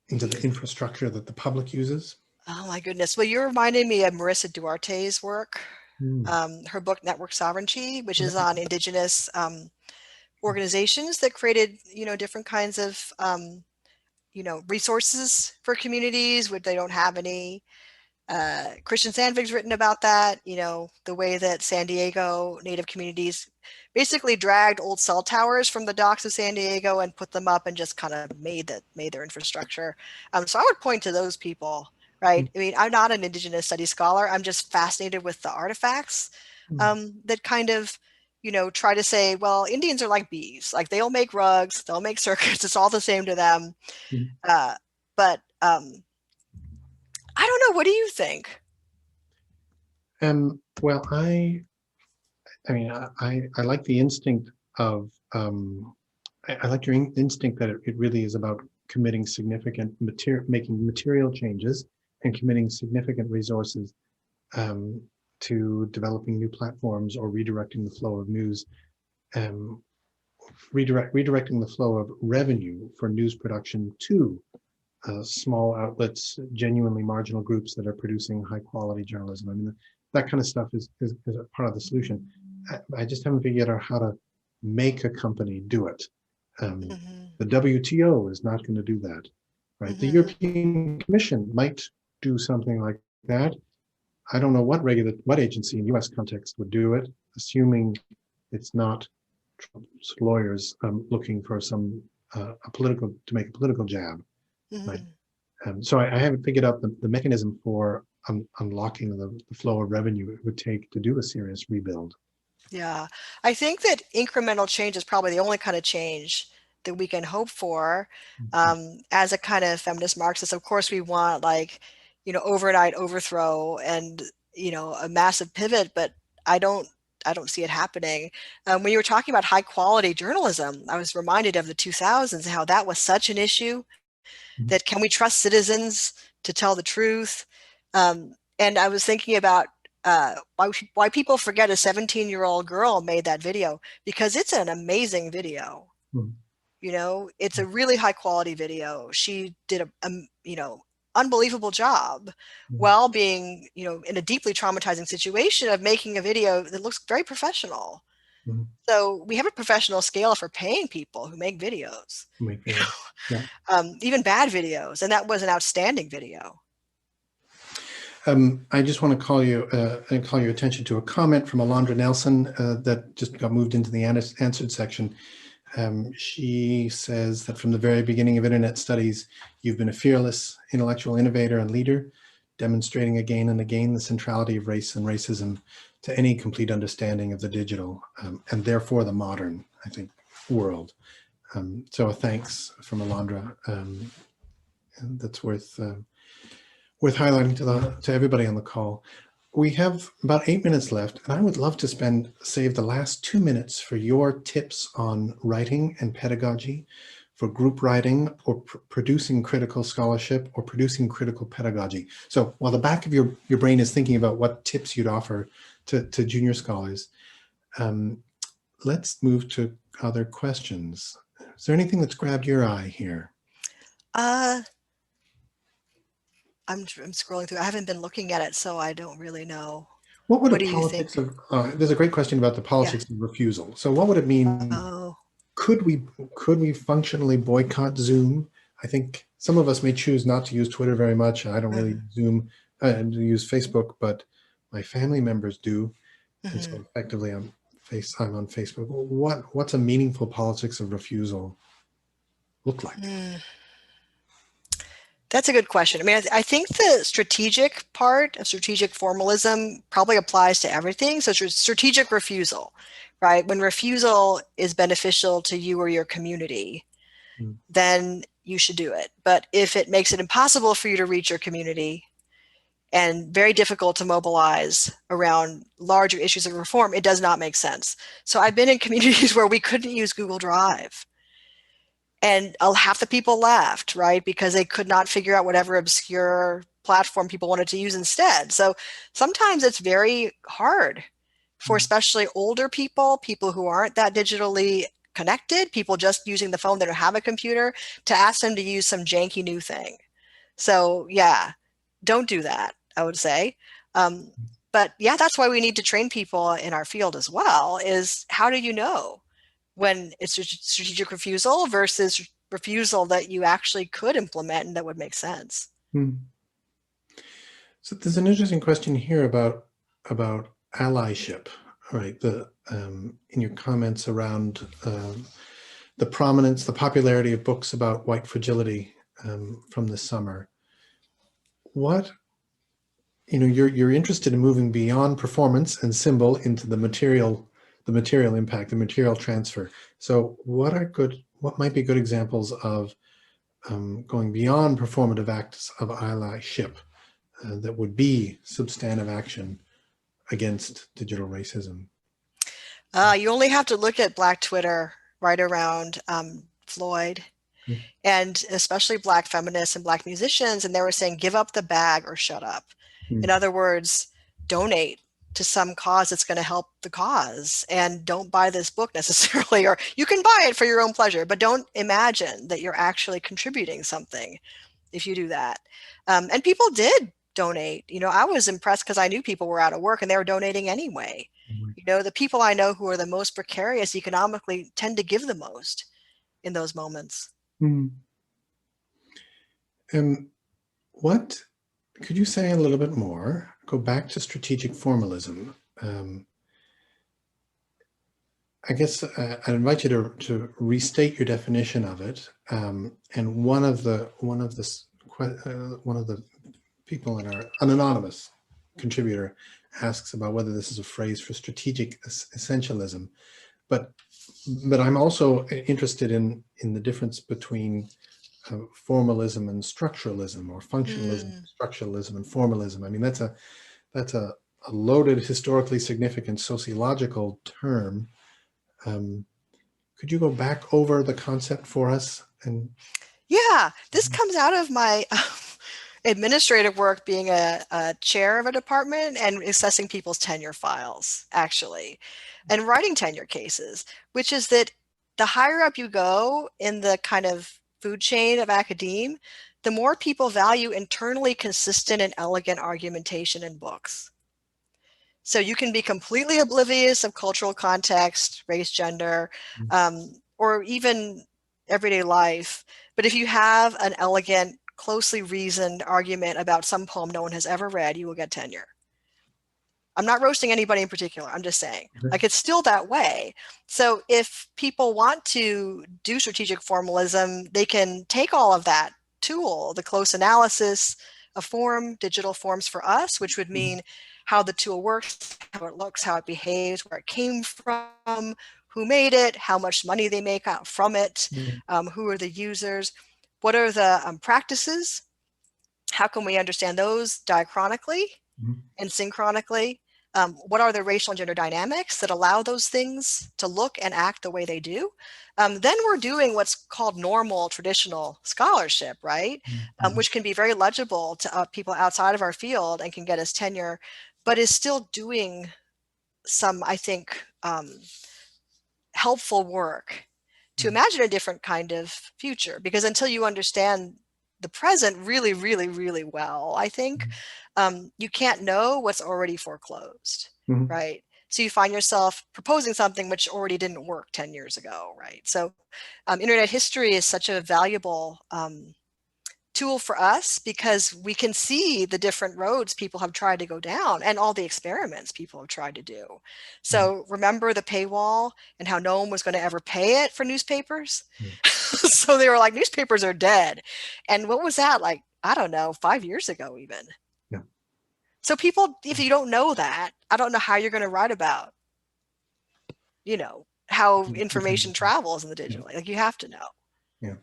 into the infrastructure that the public uses? Oh my goodness. Well, you're reminding me of Marissa Duarte's work, her book, Network Sovereignty, which is on indigenous organizations that created, different kinds of, resources for communities where they don't have any. Christian Sandvig's written about that, the way that San Diego Native communities basically dragged old cell towers from the docks of San Diego and put them up and just kind of made their infrastructure. So I would point to those people, right? I mean, I'm not an indigenous studies scholar. I'm just fascinated with the artifacts that kind of, try to say, well, Indians are like bees. Like they'll make rugs, they'll make circuits. It's all the same to them. But I don't know. What do you think? Well, I like the instinct of, I like your instinct that it really is about committing significant making material changes and committing significant resources to developing new platforms or redirecting the flow of news, redirecting the flow of revenue for news production to small outlets, genuinely marginal groups that are producing high quality journalism. I mean, that kind of stuff is a part of the solution. I just haven't figured out how to make a company do it. The WTO is not going to do that, right? The European Commission might do something like that. I don't know what agency in US context would do it, assuming it's not Trump's lawyers looking for to make a political jab. Right. So I haven't figured out the mechanism for unlocking the flow of revenue it would take to do a serious rebuild. Yeah, I think that incremental change is probably the only kind of change that we can hope for. As a kind of feminist Marxist, of course, we want overnight overthrow and, a massive pivot, but I I don't see it happening. When you were talking about high quality journalism, I was reminded of the 2000s and how that was such an issue, that can we trust citizens to tell the truth? And I was thinking about why people forget a 17-year-old girl made that video, because it's an amazing video. You know, it's a really high quality video. She did a you know, unbelievable job while being, you know, in a deeply traumatizing situation of making a video that looks very professional. So we have a professional scale for paying people who make videos, even bad videos. And that was an outstanding video. I just want to call your attention to a comment from Alondra Nelson that just got moved into the answered section. She says that from the very beginning of internet studies, you've been a fearless intellectual innovator and leader, demonstrating again and again the centrality of race and racism to any complete understanding of the digital and therefore the modern, I think, world. So a thanks from Alondra. And that's worth highlighting to everybody on the call. We have about 8 minutes left, and I would love to save the last 2 minutes for your tips on writing and pedagogy, for group writing or producing critical scholarship or producing critical pedagogy. So while the back of your brain is thinking about what tips you'd offer to junior scholars, let's move to other questions. Is there anything that's grabbed your eye here? I'm scrolling through. I haven't been looking at it, so I don't really know. What do you think? There's a great question about the politics of refusal. So what would it mean? Could we functionally boycott Zoom? I think some of us may choose not to use Twitter very much. I don't really Zoom and use Facebook, but my family members do. And so effectively I'm on Facebook. What's a meaningful politics of refusal look like? That's a good question. I mean, I think the strategic part of strategic formalism probably applies to everything. So strategic refusal, right? When refusal is beneficial to you or your community, then you should do it. But if it makes it impossible for you to reach your community and very difficult to mobilize around larger issues of reform, it does not make sense. So I've been in communities where we couldn't use Google Drive. And half the people left, right? Because they could not figure out whatever obscure platform people wanted to use instead. So sometimes it's very hard for especially older people who aren't that digitally connected, people just using the phone that don't have a computer, to ask them to use some janky new thing. So yeah, don't do that, I would say. But yeah, that's why we need to train people in our field as well, is how do you know when it's a strategic refusal versus refusal that you actually could implement and that would make sense. So there's an interesting question here about allyship, right? In your comments around the prominence, the popularity of books about white fragility from this summer. You're interested in moving beyond performance and symbol into the material impact, the material transfer. So what might be good examples of going beyond performative acts of allyship that would be substantive action against digital racism? You only have to look at Black Twitter right around Floyd, and especially Black feminists and Black musicians, and they were saying, give up the bag or shut up. In other words, donate to some cause that's going to help the cause, and don't buy this book necessarily, or you can buy it for your own pleasure, but don't imagine that you're actually contributing something if you do that. And people did donate. I was impressed because I knew people were out of work and they were donating anyway. The people I know who are the most precarious economically tend to give the most in those moments. What could you say a little bit more? Go back to strategic formalism. I guess I'd invite you to restate your definition of it. And one of the people an anonymous contributor asks about whether this is a phrase for strategic essentialism. But I'm also interested in the difference between formalism and structuralism, or functionalism, structuralism, and formalism. I mean, that's a loaded, historically significant sociological term. Could you go back over the concept for us? And yeah, this comes out of my administrative work, being a chair of a department and assessing people's tenure files, actually, and writing tenure cases, which is that the higher up you go in the kind of food chain of academe, the more people value internally consistent and elegant argumentation in books. So you can be completely oblivious of cultural context, race, gender, or even everyday life. But if you have an elegant, closely reasoned argument about some poem no one has ever read, you will get tenure. I'm not roasting anybody in particular. I'm just saying, like, it's still that way. So if people want to do strategic formalism, they can take all of that tool, the close analysis of form, digital forms for us, which would mean how the tool works, how it looks, how it behaves, where it came from, who made it, how much money they make out from it, who are the users, what are the practices, how can we understand those diachronically and synchronically, what are the racial and gender dynamics that allow those things to look and act the way they do. Then we're doing what's called normal traditional scholarship, right? Which can be very legible to people outside of our field and can get us tenure, but is still doing some, I think, helpful work to imagine a different kind of future. Because until you understand the present really, really, really well, I think, you can't know what's already foreclosed, right? So you find yourself proposing something which already didn't work 10 years ago, right? So internet history is such a valuable tool for us because we can see the different roads people have tried to go down and all the experiments people have tried to do. So remember the paywall and how no one was going to ever pay it for newspapers? So they were like, newspapers are dead. And what was that, like, I don't know, 5 years ago even. So people, if you don't know that, I don't know how you're going to write about, how information travels in the digital. Like, you have to know. Yeah.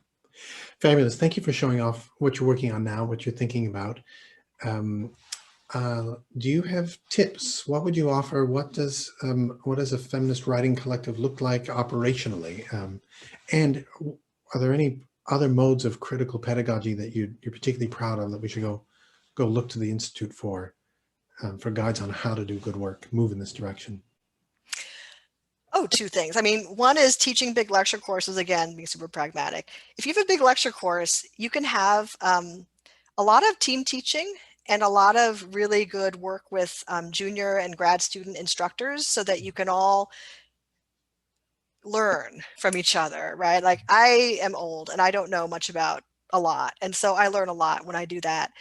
Fabulous. Thank you for showing off what you're working on now, what you're thinking about. Do you have tips? What would you offer? What does a feminist writing collective look like operationally? And are there any other modes of critical pedagogy that you're particularly proud of that we should go look to the Institute for guides on how to do good work, move in this direction? Oh, two things. I mean, one is teaching big lecture courses, again, being super pragmatic. If you have a big lecture course, you can have a lot of team teaching and a lot of really good work with junior and grad student instructors so that you can all learn from each other, right? Like, I am old and I don't know much about a lot. And so I learn a lot when I do that.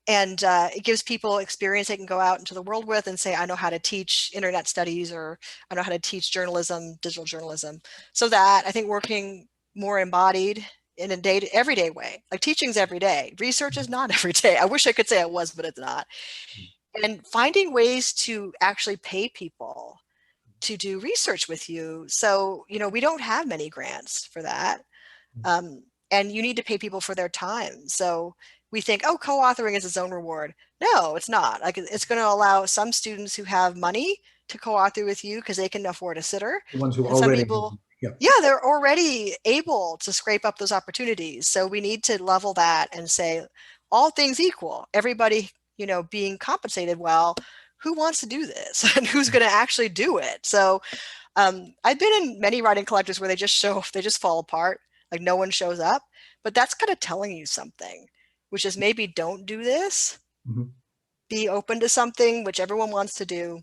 And it gives people experience they can go out into the world with and say, I know how to teach internet studies, or I know how to teach journalism, digital journalism. So that, I think, working more embodied in a everyday way, like teaching's every day. Research is not every day. I wish I could say it was, but it's not. And finding ways to actually pay people to do research with you. So, we don't have many grants for that. And you need to pay people for their time. So we think, oh, co-authoring is its own reward. No, it's not. Like, it's going to allow some students who have money to co-author with you because they can afford a sitter. The ones who and already, some people, they're already able to scrape up those opportunities. So we need to level that and say, all things equal, everybody, being compensated well, who wants to do this and who's going to actually do it? So I've been in many writing collectives where they just fall apart, like no one shows up, but that's kind of telling you something, which is maybe don't do this, be open to something which everyone wants to do,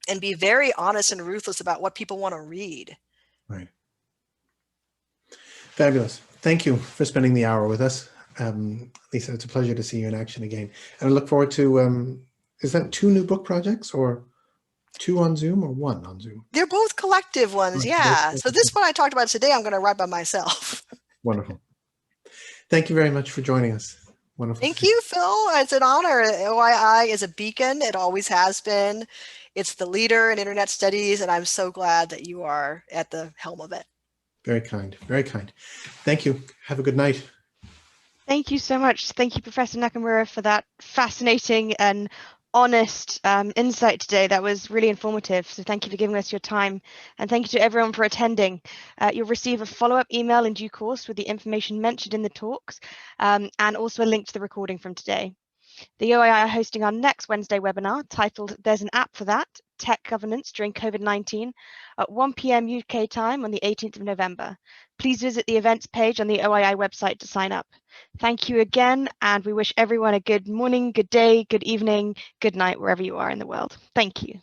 and be very honest and ruthless about what people want to read. Right. Fabulous. Thank you for spending the hour with us. Lisa, it's a pleasure to see you in action again. And I look forward to, is that 2 new book projects, or 2 on Zoom, or 1 on Zoom? They're both collective ones, Right. yeah. So this one I talked about today, I'm going to write by myself. Wonderful. Thank you very much for joining us. Wonderful. Thank you, Phil. It's an honor. OII is a beacon. It always has been. It's the leader in internet studies, and I'm so glad that you are at the helm of it. Very kind. Very kind. Thank you. Have a good night. Thank you so much. Thank you, Professor Nakamura, for that fascinating and honest insight today. That was really informative. So thank you for giving us your time, and thank you to everyone for attending. You'll receive a follow-up email in due course with the information mentioned in the talks, and also a link to the recording from today. The OII are hosting our next Wednesday webinar titled "There's an App for That: Tech Governance During COVID-19" at 1 p.m. UK time on the 18th of November. Please visit the events page on the OII website to sign up. Thank you again, and we wish everyone a good morning, good day, good evening, good night, wherever you are in the world. Thank you.